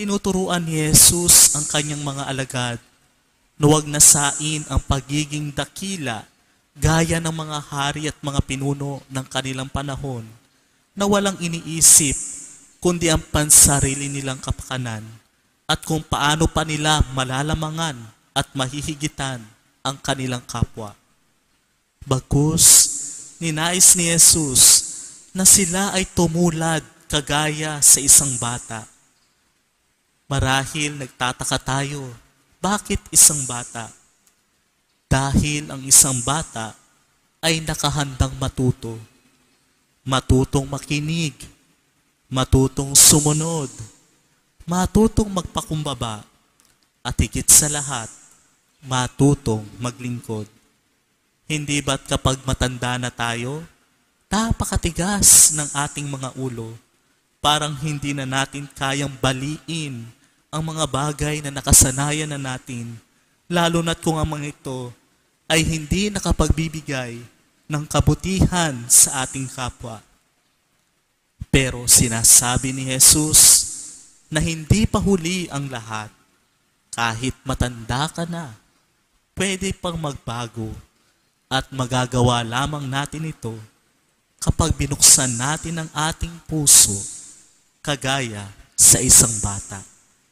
Tinuturuan ni Jesus ang kanyang mga alagad na huwag nasain ang pagiging dakila gaya ng mga hari at mga pinuno ng kanilang panahon na walang iniisip kundi ang pansarili nilang kapakanan at kung paano pa nila malalamangan at mahihigitan ang kanilang kapwa. Bagkus, ninais ni Jesus na sila ay tumulad kagaya sa isang bata. Marahil nagtataka tayo, bakit isang bata? Dahil ang isang bata ay nakahandang matuto. Matutong makinig, matutong sumunod, matutong magpakumbaba, at higit sa lahat, matutong maglingkod. Hindi ba't kapag matanda na tayo, napakatigas ng ating mga ulo, parang hindi na natin kayang baliin ang mga bagay na nakasanayan na natin, lalo na't kung ang mga ito ay hindi nakapagbibigay ng kabutihan sa ating kapwa. Pero sinasabi ni Jesus na hindi pa huli ang lahat. Kahit matanda ka na, pwede pang magbago at magagawa lamang natin ito kapag binuksan natin ang ating puso kagaya sa isang bata.